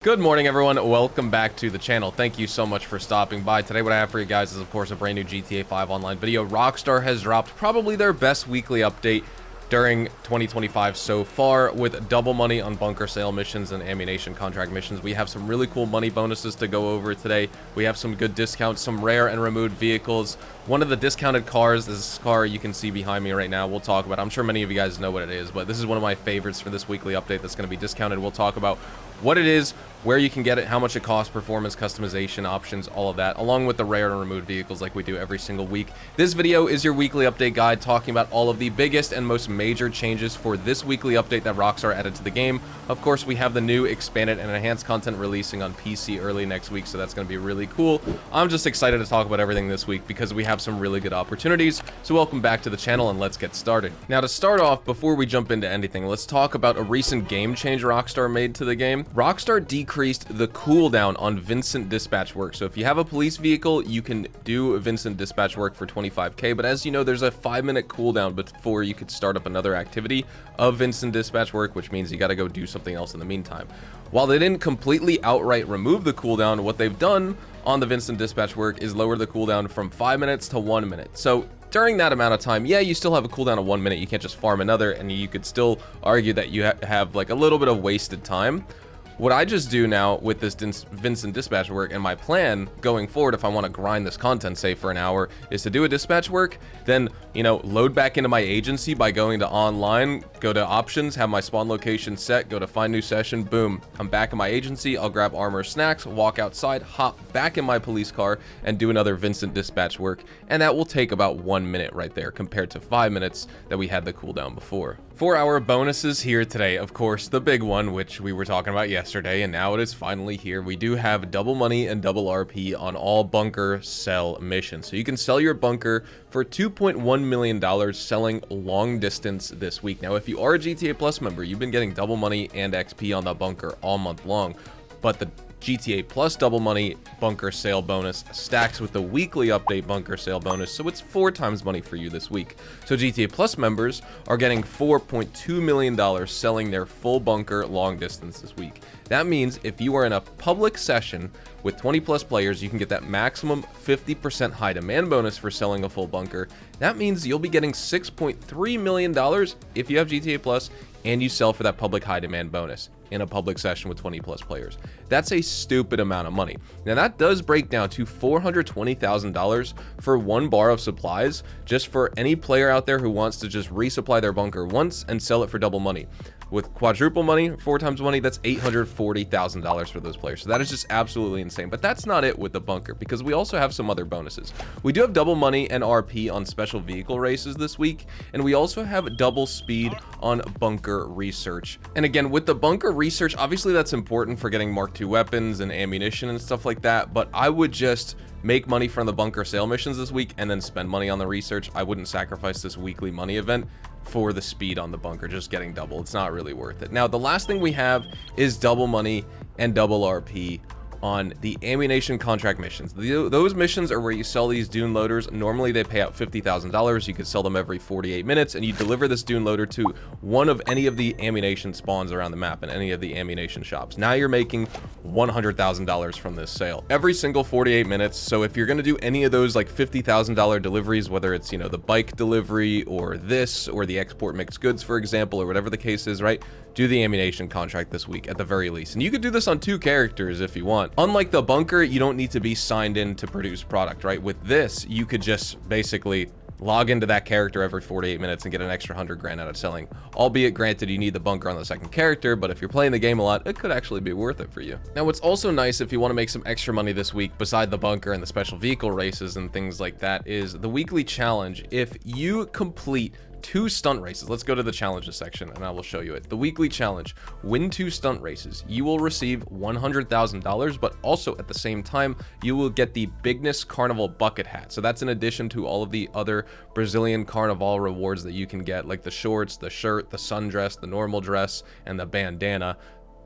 Good morning, everyone. Welcome back to the channel. Thank you so much for stopping by. Today what I have for you guys is, of course, a brand new GTA 5 Online video. Rockstar has dropped probably their best weekly update during 2025 so far, with double money on bunker sale missions and ammunition contract missions. We have some really cool money bonuses to go over today. We have some good discounts, some rare and removed vehicles. One of the discounted cars is this car you can see behind me right now. We'll talk about it. I'm sure many of you guys know what it is, but this is one of my favorites for this weekly update that's going to be discounted. We'll talk about what it is, where you can get it, how much it costs, performance, customization, options, all of that, along with the rare and removed vehicles like we do every single week. This video is your weekly update guide talking about all of the biggest and most major changes for this weekly update that Rockstar added to the game. Of course, we have the new expanded and enhanced content releasing on PC early next week, so that's going to be really cool. I'm just excited to talk about everything this week because we have some really good opportunities. So welcome back to the channel and let's get started. Now, to start off, before we jump into anything, let's talk about a recent game change Rockstar made to the game. Rockstar decreased the cooldown on Vincent dispatch work. So if you have a police vehicle, you can do Vincent dispatch work for 25k, but as you know, there's a 5-minute cooldown before you could start up another activity of Vincent dispatch work, which means you got to go do something else in the meantime. While they didn't completely outright remove the cooldown, what they've done on the Vincent dispatch work is lower the cooldown from 5 minutes to 1 minute. So during that amount of time, yeah, you still have a cooldown of 1 minute. You can't just farm another, and you could still argue that you have like a little bit of wasted time. What I just do now with this Vincent dispatch work, and my plan going forward, if I want to grind this content, say for an hour, is to do a dispatch work, then, you know, load back into my agency by going to online, go to options, have my spawn location set, go to find new session, boom, I'm back in my agency, I'll grab armor, snacks, walk outside, hop back in my police car, and do another Vincent dispatch work, and that will take about 1 minute right there compared to 5 minutes that we had the cooldown before. For our bonuses here today, of course, the big one, which we were talking about yesterday, and now it is finally here. We do have double money and double RP on all bunker sell missions. So you can sell your bunker for $2.1 million selling long distance this week. Now, if you are a GTA Plus member, you've been getting double money and XP on the bunker all month long, but the GTA Plus double money bunker sale bonus stacks with the weekly update bunker sale bonus, so it's 4 times money for you this week. So GTA Plus members are getting $4.2 million selling their full bunker long distance this week. That means if you are in a public session with 20 plus players, you can get that maximum 50% high demand bonus for selling a full bunker. That means you'll be getting $6.3 million if you have GTA Plus and you sell for that public high demand bonus in a public session with 20 plus players. That's a stupid amount of money. Now that does break down to $420,000 for 1 bar of supplies, just for any player out there who wants to just resupply their bunker once and sell it for double money. With quadruple money, 4 times money, that's $840,000 for those players. So that is just absolutely insane. But that's not it with the bunker, because we also have some other bonuses. We do have double money and RP on special vehicle races this week, and we also have double speed on bunker research. And again, with the bunker research, obviously that's important for getting Mark II weapons and ammunition and stuff like that, but I would just make money from the bunker sale missions this week and then spend money on the research. I wouldn't sacrifice this weekly money event for the speed on the bunker, just getting double. It's not really worth it. Now, the last thing we have is double money and double RP on the ammunition contract missions. Those missions are where you sell these dune loaders. Normally they pay out $50,000. You could sell them every 48 minutes, and you deliver this dune loader to one of any of the ammunition spawns around the map and any of the ammunition shops. Now you're making $100,000 from this sale every single 48 minutes. So if you're going to do any of those like $50,000 deliveries, whether it's, you know, the bike delivery or this or the export mixed goods, for example, or whatever the case is, right? Do the ammunition contract this week at the very least. And you could do this on 2 characters if you want. Unlike the bunker, you don't need to be signed in to produce product, right? With this, you could just basically log into that character every 48 minutes and get an extra 100 grand out of selling. Albeit, granted, you need the bunker on the second character, but if you're playing the game a lot, it could actually be worth it for you. Now, what's also nice if you want to make some extra money this week, beside the bunker and the special vehicle races and things like that, is the weekly challenge. If you complete 2 stunt races, let's go to the challenges section and I will show you it. The weekly challenge: win 2 stunt races, you will receive $100,000, but also at the same time you will get the Bigness Carnival bucket hat. So that's in addition to all of the other Brazilian Carnival rewards that you can get, like the shorts, the shirt, the sundress, the normal dress, and the bandana.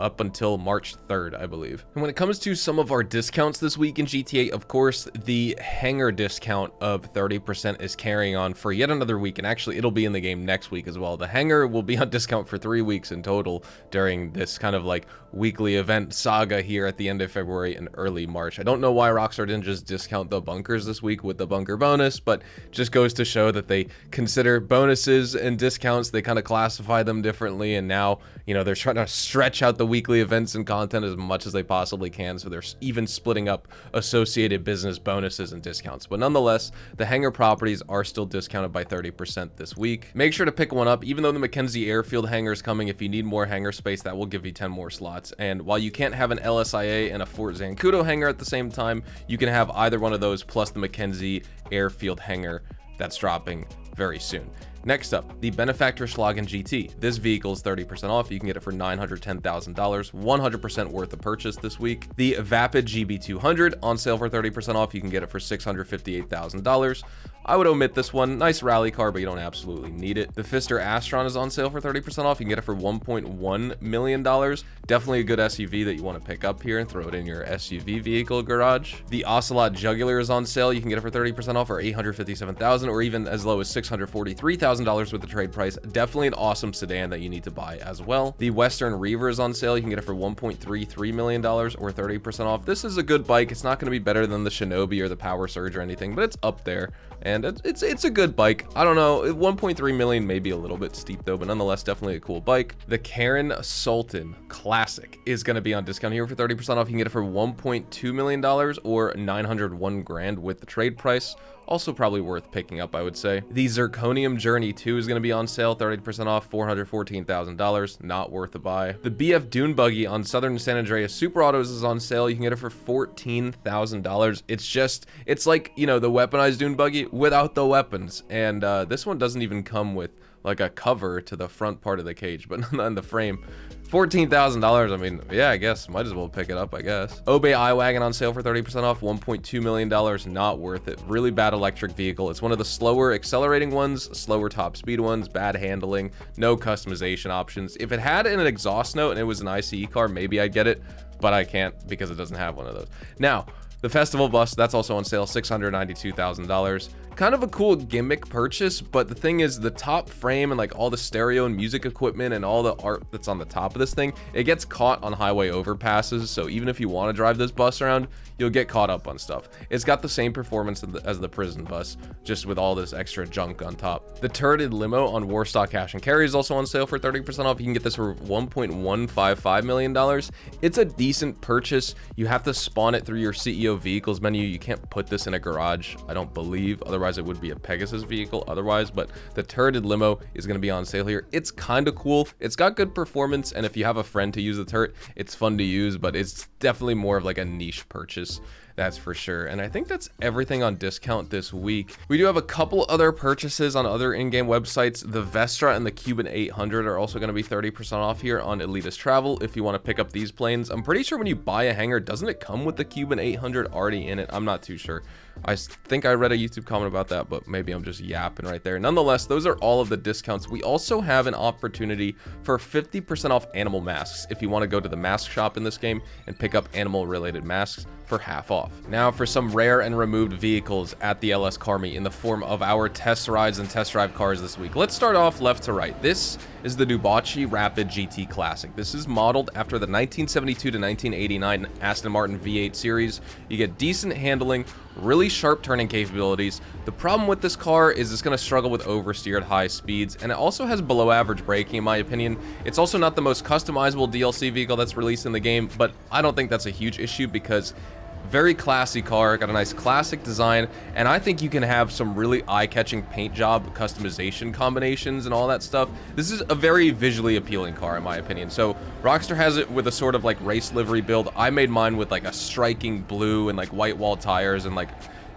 up until March 3rd, I believe. And when it comes to some of our discounts this week in GTA, of course, the hangar discount of 30% is carrying on for yet another week, and actually it'll be in the game next week as well. The hangar will be on discount for 3 weeks in total during this kind of like weekly event saga here at the end of February and early March. I don't know why Rockstar didn't just discount the bunkers this week with the bunker bonus, but just goes to show that they consider bonuses and discounts, they kind of classify them differently, and now, you know, they're trying to stretch out the weekly events and content as much as they possibly can, so they're even splitting up associated business bonuses and discounts. But nonetheless, the hangar properties are still discounted by 30% this week. Make sure to pick one up. Even though the Mackenzie Airfield hangar is coming, if you need more hangar space, that will give you 10 more slots. And while you can't have an LSIA and a Fort Zancudo hangar at the same time, you can have either one of those plus the Mackenzie Airfield hangar that's dropping very soon. Next up, the Benefactor Schlagen GT. This vehicle is 30% off. You can get it for $910,000, 100% worth the purchase this week. The Vapid GB200 on sale for 30% off. You can get it for $658,000. I would omit this one. Nice rally car, but you don't absolutely need it. The Pfister Astron is on sale for 30% off. You can get it for $1.1 million. Definitely a good SUV that you want to pick up here and throw it in your SUV vehicle garage. The Ocelot Jugular is on sale. You can get it for 30% off or $857,000, or even as low as $643,000 with the trade price. Definitely an awesome sedan that you need to buy as well. The Western Reaver is on sale. You can get it for $1.33 million or 30% off. This is a good bike. It's not going to be better than the Shinobi or the Power Surge or anything, but it's up there. And it's a good bike. I don't know, 1.3 million may be a little bit steep though, but nonetheless, definitely a cool bike. The Karen Sultan Classic is going to be on discount here for 30% off. You can get it for $1.2 million or 901 grand with the trade price. Also probably worth picking up, I would say. The Zirconium Journey 2 is going to be on sale, 30% off, $414,000. Not worth a buy. The BF Dune Buggy on Southern San Andreas Super Autos is on sale. You can get it for $14,000. It's like, you know, the weaponized Dune Buggy without the weapons. And this one doesn't even come with like a cover to the front part of the cage, but not in the frame. $14,000. I mean, yeah, I guess might as well pick it up, I guess. Obey iWagon on sale for 30% off, $1.2 million. Not worth it. Really bad electric vehicle. It's one of the slower accelerating ones, slower top speed ones, bad handling, no customization options. If it had an exhaust note and it was an ICE car, maybe I'd get it, but I can't because it doesn't have one of those. Now, the Festival Bus, that's also on sale, $692,000. Kind of a cool gimmick purchase, but the thing is, the top frame and like all the stereo and music equipment and all the art that's on the top of this thing, it gets caught on highway overpasses. So even if you want to drive this bus around, you'll get caught up on stuff. It's got the same performance as the prison bus, just with all this extra junk on top. The turreted limo on Warstock Cash and Carry is also on sale for 30% off. You can get this for $1.155 million. It's a decent purchase. You have to spawn it through your CEO vehicles menu. You can't put this in a garage, I don't believe. Otherwise, it would be a Pegasus vehicle otherwise, but the turreted limo is going to be on sale here. It's kind of cool. It's got good performance, and if you have a friend to use the turret, it's fun to use, but it's definitely more of like a niche purchase. That's for sure. And I think that's everything on discount this week. We do have a couple other purchases on other in-game websites. The Vestra and the Cuban 800 are also going to be 30% off here on Elitist Travel if you want to pick up these planes. I'm pretty sure when you buy a hangar, doesn't it come with the Cuban 800 already in it? I'm not too sure. I think I read a YouTube comment about that, but maybe I'm just yapping right there. Nonetheless, those are all of the discounts. We also have an opportunity for 50% off animal masks if you want to go to the mask shop in this game and pick up animal related masks for half off. Now for some rare and removed vehicles at the LS Car Meet in the form of our test rides and test drive cars this week. Let's start off left to right. This is the Dubachi Rapid GT Classic. This is modeled after the 1972 to 1989 Aston Martin V8 series. You get decent handling, really sharp turning capabilities. The problem with this car is it's going to struggle with oversteer at high speeds, and it also has below average braking in my opinion. It's also not the most customizable DLC vehicle that's released in the game, but I don't think that's a huge issue because very classy car, got a nice classic design, and I think you can have some really eye-catching paint job customization combinations and all that stuff. This is a very visually appealing car in my opinion. So Rockstar has it with a sort of like race livery build. I made mine with like a striking blue and like white wall tires, and like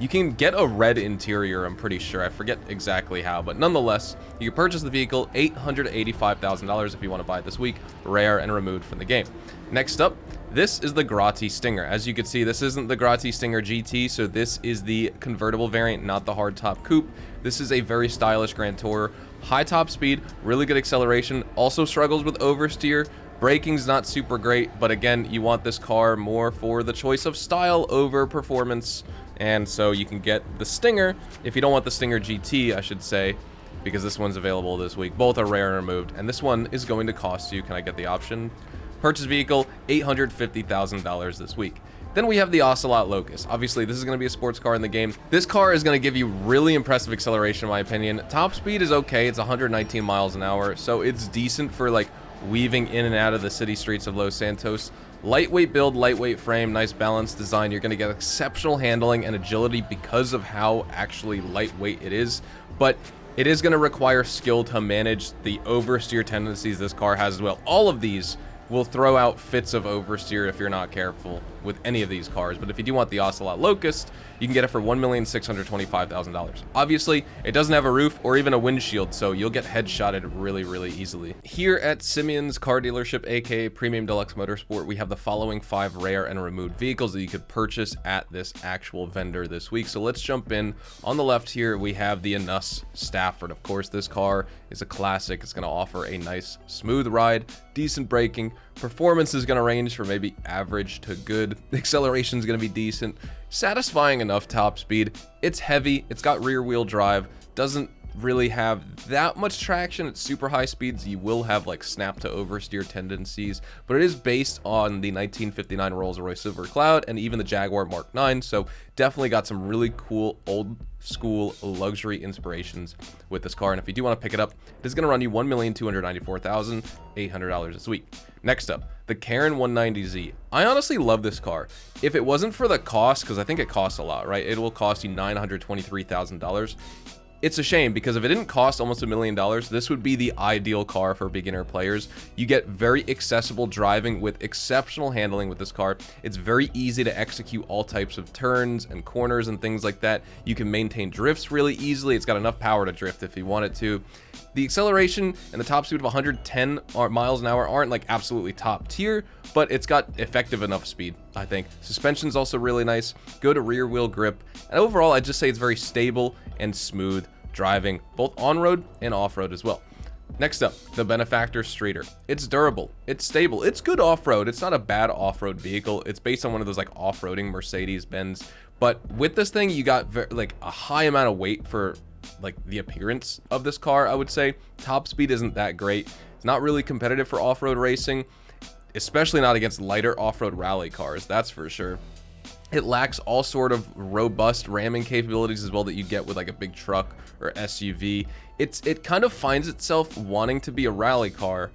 you can get a red interior, I'm pretty sure. I forget exactly how, but nonetheless, you can purchase the vehicle, $885,000 if you want to buy it this week, rare and removed from the game. Next up, this is the Grotti Stinger. As you can see, this isn't the Grotti Stinger GT, so this is the convertible variant, not the hardtop coupe. This is a very stylish Grand Tourer, high top speed, really good acceleration, also struggles with oversteer, Braking's not super great, but again, you want this car more for the choice of style over performance, and so you can get the Stinger, if you don't want the Stinger GT, I should say, because this one's available this week. Both are rare and removed, and this one is going to cost you, can I get the option? Purchase vehicle, $850,000 this week. Then we have the Ocelot Locust. Obviously, this is going to be a sports car in the game. This car is going to give you really impressive acceleration, in my opinion. Top speed is okay. It's 119 miles an hour, so it's decent for, like, weaving in and out of the city streets of Los Santos. Lightweight build, lightweight frame, nice balanced design. You're going to get exceptional handling and agility because of how actually lightweight it is, but it is going to require skill to manage the oversteer tendencies this car has as well. All of these will throw out fits of oversteer if you're not careful with any of these cars. But if you do want the Ocelot Locust, you can get it for $1,625,000. Obviously, it doesn't have a roof or even a windshield, so you'll get headshotted really, really easily. Here at Simeon's car dealership, aka Premium Deluxe Motorsport, we have the following 5 rare and removed vehicles that you could purchase at this actual vendor this week. So let's jump in. On the left here, we have the ADIOS Stafford. Of course, this car is a classic. It's going to offer a nice, smooth ride, decent braking. Performance is going to range from maybe average to good. Acceleration is going to be decent. Satisfying enough top speed. It's heavy. It's got rear wheel drive. Doesn't really have that much traction at super high speeds. You will have like snap to oversteer tendencies, but it is based on the 1959 Rolls-Royce Silver Cloud and even the Jaguar Mark IX, so definitely got some really cool old school luxury inspirations with this car. And if you do want to pick it up, it is going to run you $1,294,800 this week. Next up, the Karen 190Z. I honestly love this car. If it wasn't for the cost, because I think it costs a lot, right? It will cost you $923,000. It's a shame because if it didn't cost almost $1 million, this would be the ideal car for beginner players. You get very accessible driving with exceptional handling with this car. It's very easy to execute all types of turns and corners and things like that. You can maintain drifts really easily. It's got enough power to drift if you want it to. The acceleration and the top speed of 110 miles an hour aren't like absolutely top tier, but it's got effective enough speed, I think. Suspension's also really nice, good rear wheel grip, and overall I'd just say it's very stable and smooth driving, both on-road and off-road as well. Next up, the Benefactor Streeter. It's durable, it's stable, it's good off-road. It's not a bad off-road vehicle. It's based on one of those like off-roading Mercedes-Benz, but with this thing you got like a high amount of weight for like the appearance of this car. I would say top speed isn't that great. It's not really competitive for off-road racing, especially not against lighter off-road rally cars, that's for sure. It lacks all sort of robust ramming capabilities as well that you get with like a big truck or SUV. It kind of finds itself wanting to be a rally car,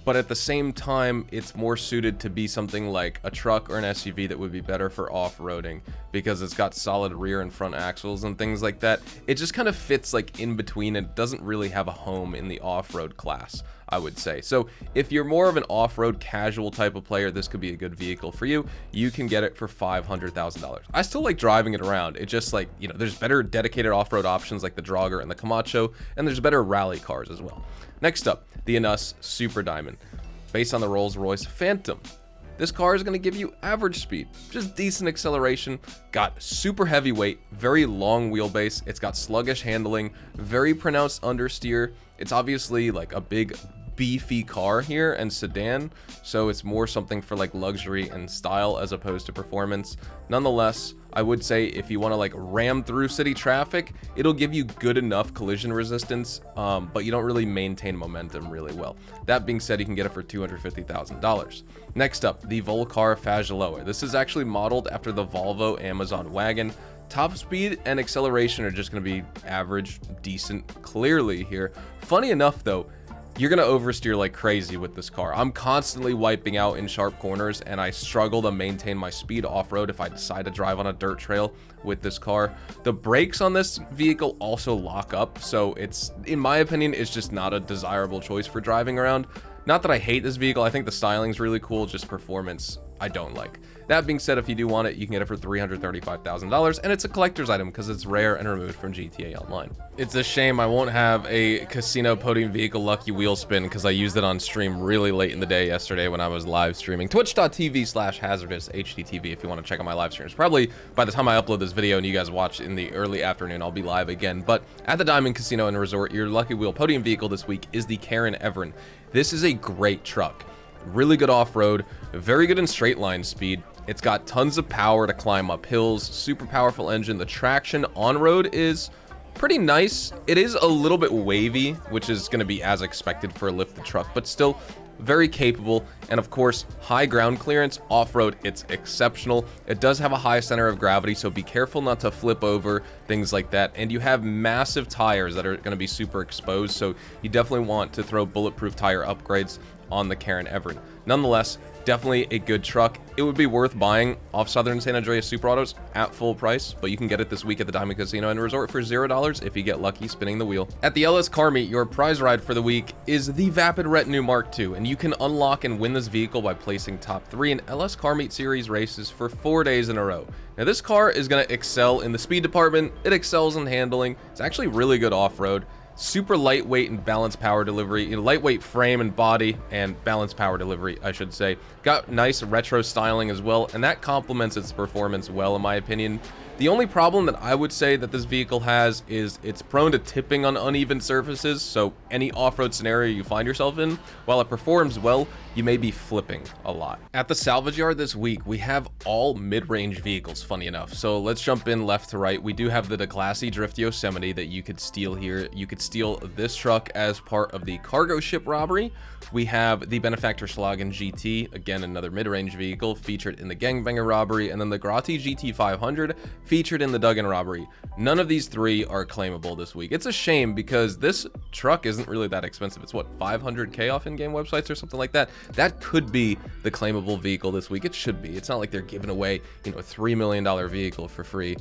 but at the same time, it's more suited to be something like a truck or an SUV that would be better for off-roading because it's got solid rear and front axles and things like that. It just kind of fits like in between and doesn't really have a home in the off-road class, I would say. So if you're more of an off-road casual type of player, this could be a good vehicle for you. You can get it for $500,000. I still like driving it around. It just like, you know, there's better dedicated off-road options like the Drager and the Camacho, and there's better rally cars as well. Next up, the ADIOS Super Diamond, based on the Rolls-Royce Phantom. This car is going to give you average speed, just decent acceleration, got super heavy weight, very long wheelbase, it's got sluggish handling, very pronounced understeer. It's obviously like a big beefy car here and sedan, so it's more something for like luxury and style as opposed to performance. Nonetheless, I would say if you want to like ram through city traffic, it'll give you good enough collision resistance, but you don't really maintain momentum really well. That being said, you can get it for $250,000. Next up, the Volcar Fagiloa. This is actually modeled after the Volvo Amazon wagon. Top speed and acceleration are just going to be average, decent, clearly here. Funny enough though, you're going to oversteer like crazy with this car. I'm constantly wiping out in sharp corners, and I struggle to maintain my speed off-road if I decide to drive on a dirt trail with this car. The brakes on this vehicle also lock up, so it's, in my opinion, it's just not a desirable choice for driving around. Not that I hate this vehicle, I think the styling's really cool, just performance I don't like. That being said, if you do want it, you can get it for $335,000, and it's a collector's item because it's rare and removed from GTA Online. It's a shame I won't have a casino podium vehicle lucky wheel spin because I used it on stream really late in the day yesterday when I was live streaming. Twitch.tv/hazardoushdtv if you want to check out my live streams. Probably by the time I upload this video and you guys watch in the early afternoon, I'll be live again. But at the Diamond Casino and Resort, your lucky wheel podium vehicle this week is the Karen Everin. This is a great truck. Really good off-road, very good in straight line speed. It's got tons of power to climb up hills, super powerful engine. The traction on road is pretty nice. It is a little bit wavy, which is going to be as expected for a lifted truck, but still very capable. And of course, high ground clearance. Off-road, it's exceptional. It does have a high center of gravity, so be careful not to flip over, things like that. And you have massive tires that are going to be super exposed, so you definitely want to throw bulletproof tire upgrades on the Karen Everett. Nonetheless, definitely a good truck. It would be worth buying off Southern San Andreas Super Autos at full price, but you can get it this week at the Diamond Casino and Resort for $0 if you get lucky spinning the wheel. At the LS Car Meet, your prize ride for the week is the Vapid Retinue Mark II, and you can unlock and win this vehicle by placing top 3 in LS Car Meet Series races for 4 days in a row. Now, this car is going to excel in the speed department. It excels in handling. It's actually really good off-road. Super lightweight and balanced power delivery, lightweight frame and body and balanced power delivery, I should say. Got nice retro styling as well, and that complements its performance well, in my opinion. The only problem that I would say that this vehicle has is it's prone to tipping on uneven surfaces, so any off-road scenario you find yourself in, while it performs well, you may be flipping a lot. At the salvage yard this week, we have all mid-range vehicles, funny enough. So let's jump in left to right. We do have the classy Drift Yosemite that you could steal here. You could steal this truck as part of the cargo ship robbery. We have the Benefactor Schlagen GT, again, another mid-range vehicle featured in the Gangbanger robbery, and then the Grotti GT500 featured in the Duggan robbery. None of these three are claimable this week. It's a shame because this truck isn't really that expensive. It's what, 500K off in-game websites or something like that? That could be the claimable vehicle this week. It should be. It's not like they're giving away, a $3 million vehicle for free.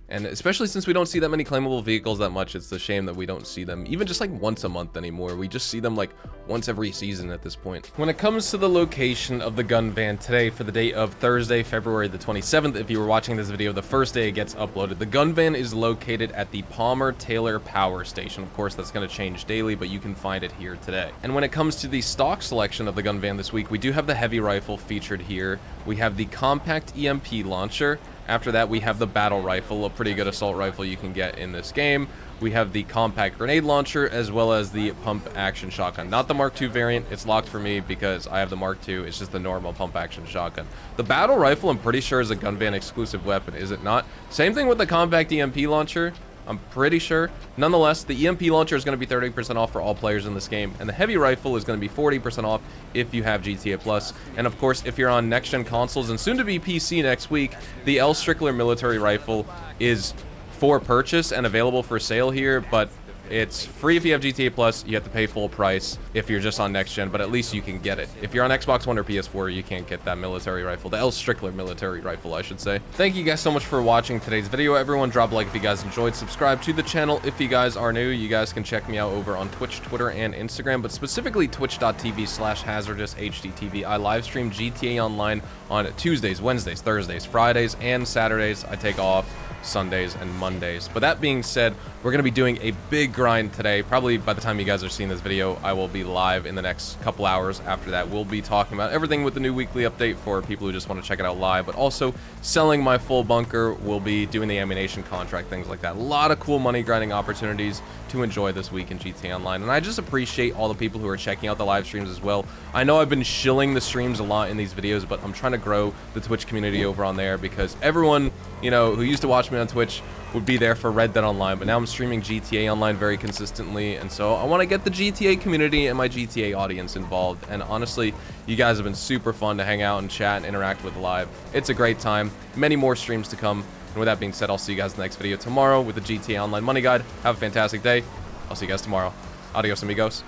And especially since we don't see that many claimable vehicles that much, it's a shame that we don't see them even just like once a month anymore. We just see them like once every season at this point. When it comes to the location of the gun van today for the date of Thursday, February the 27th, if you were watching this video the first day it gets uploaded, the gun van is located at the Palmer Taylor Power Station. Of course, that's going to change daily, but you can find it here today. And when it comes to the stock selection of the gun van this week, we do have the heavy rifle featured here. We have the compact EMP launcher. After that, we have the battle rifle, a pretty good assault rifle you can get in this game. We have the compact grenade launcher, as well as the pump action shotgun. Not the Mark II variant. It's locked for me because I have the Mark II. It's just the normal pump action shotgun. The battle rifle, I'm pretty sure, is a gun van exclusive weapon, is it not? Same thing with the compact EMP launcher. I'm pretty sure. Nonetheless, the EMP launcher is going to be 30% off for all players in this game, and the heavy rifle is going to be 40% off if you have GTA Plus. And of course, if you're on next-gen consoles and soon to be PC next week, the L. Strickler military rifle is for purchase and available for sale here, but it's free if you have GTA Plus. You have to pay full price if you're just on next gen, but at least you can get it. If you're on Xbox One or PS4, you can't get that military rifle, the L. Strickler military rifle, I should say. Thank you guys so much for watching today's video. Everyone, drop a like if you guys enjoyed. Subscribe to the channel if you guys are new. You guys can check me out over on Twitch, Twitter, and Instagram, but specifically twitch.tv/hazardoushdtv. I live stream GTA Online on Tuesdays, Wednesdays, Thursdays, Fridays, and Saturdays. I take off Sundays and Mondays. But that being said, we're going to be doing a big grind today. Probably by the time you guys are seeing this video, I will be live in the next couple hours. After that, we'll be talking about everything with the new weekly update for people who just want to check it out live, but also selling my full bunker. We'll be doing the ammunition contract, things like that. A lot of cool money grinding opportunities to enjoy this week in GTA Online. And I just appreciate all the people who are checking out the live streams as well. I know I've been shilling the streams a lot in these videos, but I'm trying to grow the Twitch community over on there because everyone, who used to watch me on Twitch would be there for Red Dead Online, but now I'm streaming GTA Online very consistently, and so I want to get the GTA community and my GTA audience involved. And honestly, you guys have been super fun to hang out and chat and interact with live. It's a great time. Many more streams to come. And with that being said, I'll see you guys in the next video tomorrow with the GTA Online Money Guide. Have a fantastic day. I'll see you guys tomorrow. Adios, amigos.